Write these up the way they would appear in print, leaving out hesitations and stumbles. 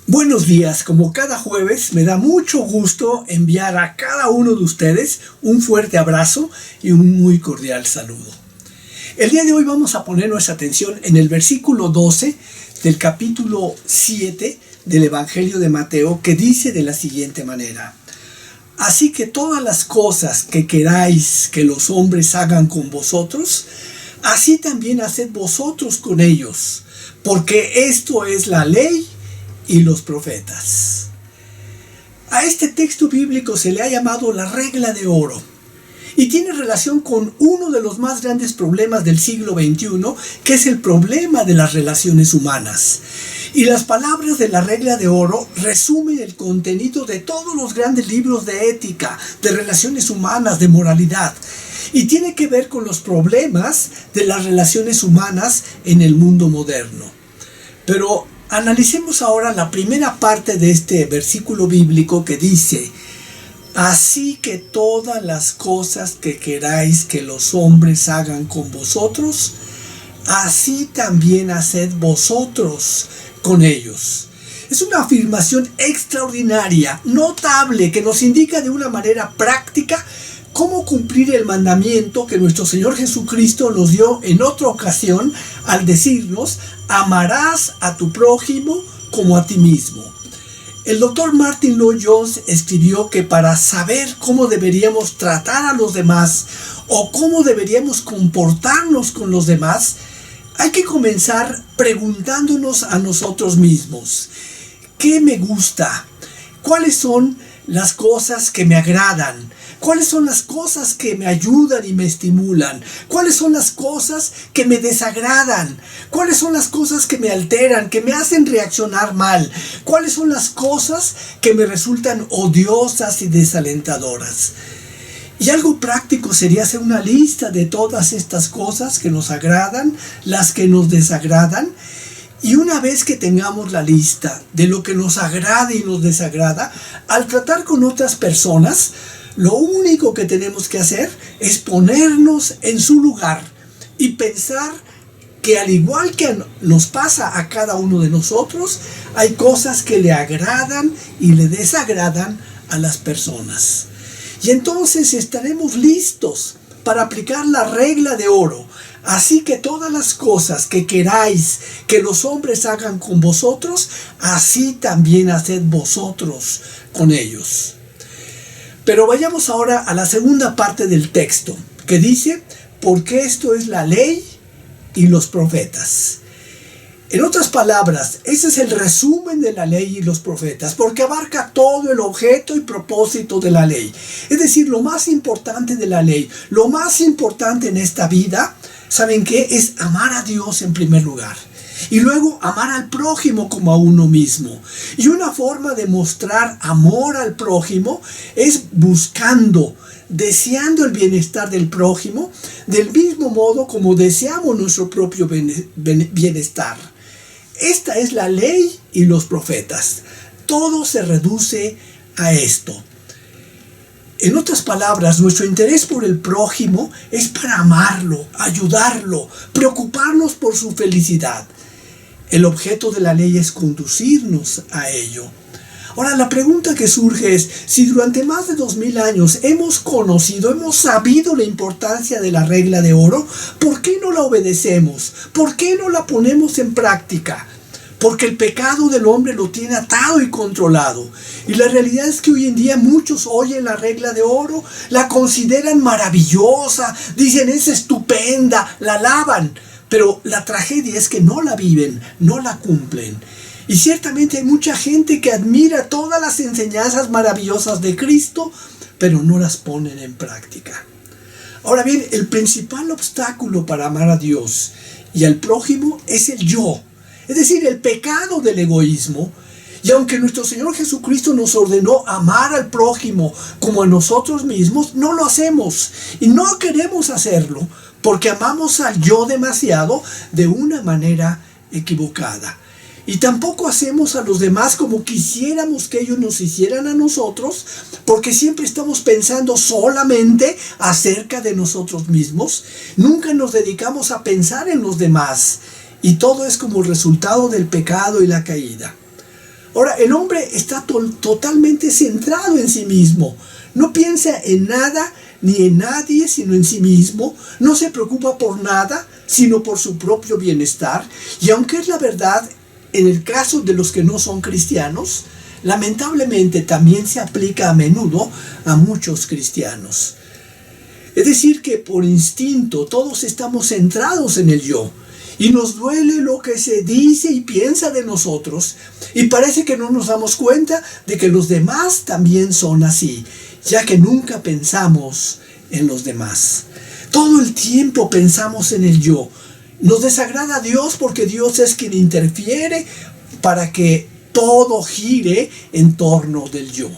Buenos días, como cada jueves me da mucho gusto enviar a cada uno de ustedes un fuerte abrazo y un muy cordial saludo. El día de hoy vamos a poner nuestra atención en el versículo 12 del capítulo 7 del Evangelio de Mateo, que dice de la siguiente manera: Así que todas las cosas que queráis que los hombres hagan con vosotros, así también haced vosotros con ellos, porque esto es la ley y los profetas. A este texto bíblico se le ha llamado la regla de oro y tiene relación con uno de los más grandes problemas del siglo XXI, que es el problema de las relaciones humanas. Y las palabras de la regla de oro resumen el contenido de todos los grandes libros de ética, de relaciones humanas, de moralidad, y tiene que ver con los problemas de las relaciones humanas en el mundo moderno. Pero analicemos ahora la primera parte de este versículo bíblico que dice: Así que todas las cosas que queráis que los hombres hagan con vosotros, así también haced vosotros con ellos. Es una afirmación extraordinaria, notable, que nos indica de una manera práctica cómo cumplir el mandamiento que nuestro Señor Jesucristo nos dio en otra ocasión al decirnos: amarás a tu prójimo como a ti mismo. El doctor Martin Lloyd-Jones escribió que para saber cómo deberíamos tratar a los demás o cómo deberíamos comportarnos con los demás, hay que comenzar preguntándonos a nosotros mismos: ¿qué me gusta? ¿Cuáles son las cosas que me agradan? ¿Cuáles son las cosas que me ayudan y me estimulan? ¿Cuáles son las cosas que me desagradan? ¿Cuáles son las cosas que me alteran, que me hacen reaccionar mal? ¿Cuáles son las cosas que me resultan odiosas y desalentadoras? Y algo práctico sería hacer una lista de todas estas cosas que nos agradan, las que nos desagradan. Y una vez que tengamos la lista de lo que nos agrada y nos desagrada, al tratar con otras personas, lo único que tenemos que hacer es ponernos en su lugar y pensar que, al igual que nos pasa a cada uno de nosotros, hay cosas que le agradan y le desagradan a las personas. Y entonces estaremos listos para aplicar la regla de oro. Así que todas las cosas que queráis que los hombres hagan con vosotros, así también haced vosotros con ellos. Pero vayamos ahora a la segunda parte del texto, que dice: porque esto es la ley y los profetas. En otras palabras, ese es el resumen de la ley y los profetas, porque abarca todo el objeto y propósito de la ley. Es decir, lo más importante de la ley, lo más importante en esta vida, ¿saben qué? Es amar a Dios en primer lugar. Y luego amar al prójimo como a uno mismo. Y una forma de mostrar amor al prójimo es buscando, deseando el bienestar del prójimo, del mismo modo como deseamos nuestro propio bienestar. Esta es la ley y los profetas. Todo se reduce a esto. En otras palabras, nuestro interés por el prójimo es para amarlo, ayudarlo, preocuparnos por su felicidad. El objeto de la ley es conducirnos a ello. Ahora, la pregunta que surge es: si durante más de 2000 años hemos conocido, hemos sabido la importancia de la regla de oro, ¿por qué no la obedecemos? ¿Por qué no la ponemos en práctica? Porque el pecado del hombre lo tiene atado y controlado. Y la realidad es que hoy en día muchos oyen la regla de oro, la consideran maravillosa, dicen es estupenda, la alaban. Pero la tragedia es que no la viven, no la cumplen. Y ciertamente hay mucha gente que admira todas las enseñanzas maravillosas de Cristo, pero no las ponen en práctica. Ahora bien, el principal obstáculo para amar a Dios y al prójimo es el yo. Es decir, el pecado del egoísmo. Y aunque nuestro Señor Jesucristo nos ordenó amar al prójimo como a nosotros mismos, no lo hacemos. Y no queremos hacerlo porque amamos al yo demasiado de una manera equivocada. Y tampoco hacemos a los demás como quisiéramos que ellos nos hicieran a nosotros, porque siempre estamos pensando solamente acerca de nosotros mismos. Nunca nos dedicamos a pensar en los demás. Y todo es como resultado del pecado y la caída. Ahora, el hombre está totalmente centrado en sí mismo. No piensa en nada ni en nadie, sino en sí mismo. No se preocupa por nada, sino por su propio bienestar. Y aunque es la verdad, en el caso de los que no son cristianos, lamentablemente también se aplica a menudo a muchos cristianos. Es decir, que por instinto todos estamos centrados en el yo. Y nos duele lo que se dice y piensa de nosotros. Y parece que no nos damos cuenta de que los demás también son así, ya que nunca pensamos en los demás. Todo el tiempo pensamos en el yo. Nos desagrada a Dios porque Dios es quien interfiere para que todo gire en torno del yo.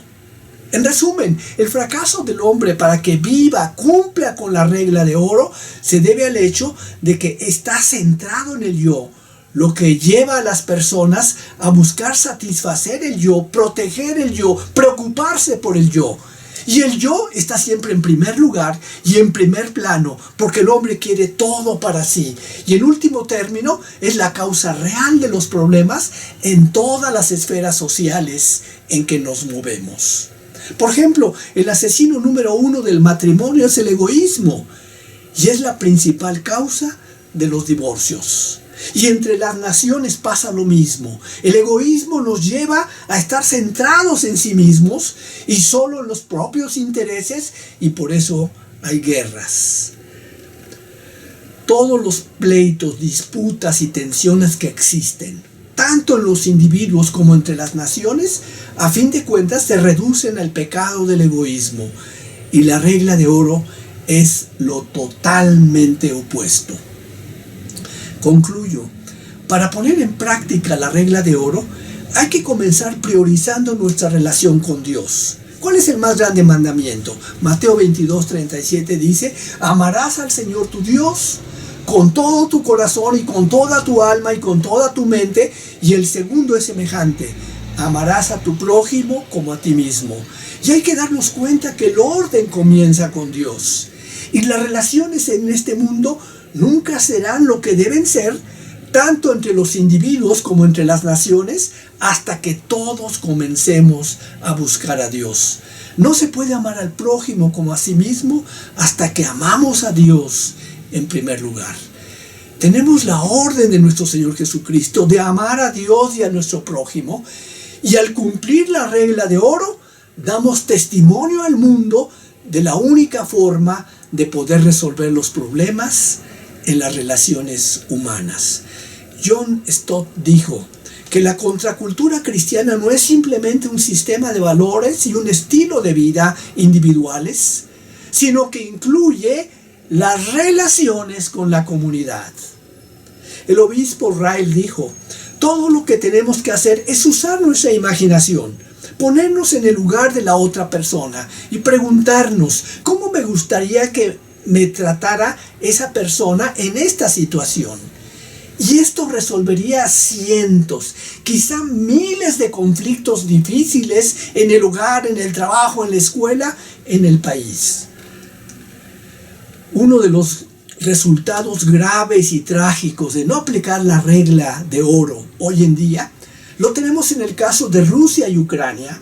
En resumen, el fracaso del hombre para que viva, cumpla con la regla de oro, se debe al hecho de que está centrado en el yo, lo que lleva a las personas a buscar satisfacer el yo, proteger el yo, preocuparse por el yo. Y el yo está siempre en primer lugar y en primer plano, porque el hombre quiere todo para sí. Y en último término, es la causa real de los problemas en todas las esferas sociales en que nos movemos. Por ejemplo, el asesino número 1 del matrimonio es el egoísmo, y es la principal causa de los divorcios. Y entre las naciones pasa lo mismo. El egoísmo nos lleva a estar centrados en sí mismos y solo en los propios intereses, y por eso hay guerras. Todos los pleitos, disputas y tensiones que existen, tanto en los individuos como entre las naciones, a fin de cuentas se reducen al pecado del egoísmo. Y la regla de oro es lo totalmente opuesto. Concluyo. Para poner en práctica la regla de oro, hay que comenzar priorizando nuestra relación con Dios. ¿Cuál es el más grande mandamiento? Mateo 22:37 dice: amarás al Señor tu Dios con todo tu corazón y con toda tu alma y con toda tu mente. Y el segundo es semejante: amarás a tu prójimo como a ti mismo. Y hay que darnos cuenta que el orden comienza con Dios. Y las relaciones en este mundo nunca serán lo que deben ser, tanto entre los individuos como entre las naciones, hasta que todos comencemos a buscar a Dios. No se puede amar al prójimo como a sí mismo hasta que amamos a Dios en primer lugar. Tenemos la orden de nuestro Señor Jesucristo de amar a Dios y a nuestro prójimo, y al cumplir la regla de oro, damos testimonio al mundo de la única forma de poder resolver los problemas en las relaciones humanas. John Stott dijo que la contracultura cristiana no es simplemente un sistema de valores y un estilo de vida individuales, sino que incluye las relaciones con la comunidad. El obispo Ryle dijo: todo lo que tenemos que hacer es usar nuestra imaginación, ponernos en el lugar de la otra persona y preguntarnos: ¿cómo me gustaría que me tratara esa persona en esta situación? Y esto resolvería cientos, quizá miles de conflictos difíciles en el hogar, en el trabajo, en la escuela, en el país. Uno de los resultados graves y trágicos de no aplicar la regla de oro hoy en día lo tenemos en el caso de Rusia y Ucrania,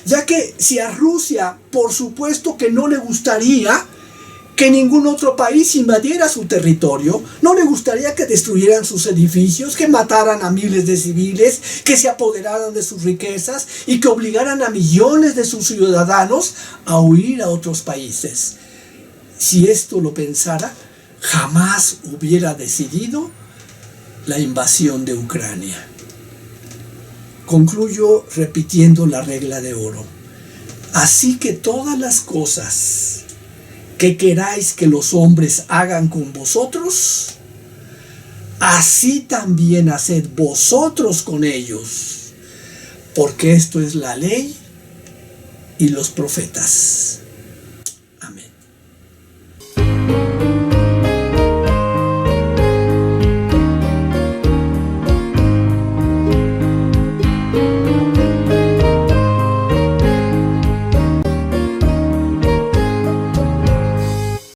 ya que si a Rusia, por supuesto que no le gustaría que ningún otro país invadiera su territorio, no le gustaría que destruyeran sus edificios, que mataran a miles de civiles, que se apoderaran de sus riquezas y que obligaran a millones de sus ciudadanos a huir a otros países. Si esto lo pensara, jamás hubiera decidido la invasión de Ucrania. Concluyo repitiendo la regla de oro. Así que todas las cosas que queráis que los hombres hagan con vosotros, así también haced vosotros con ellos, porque esto es la ley y los profetas.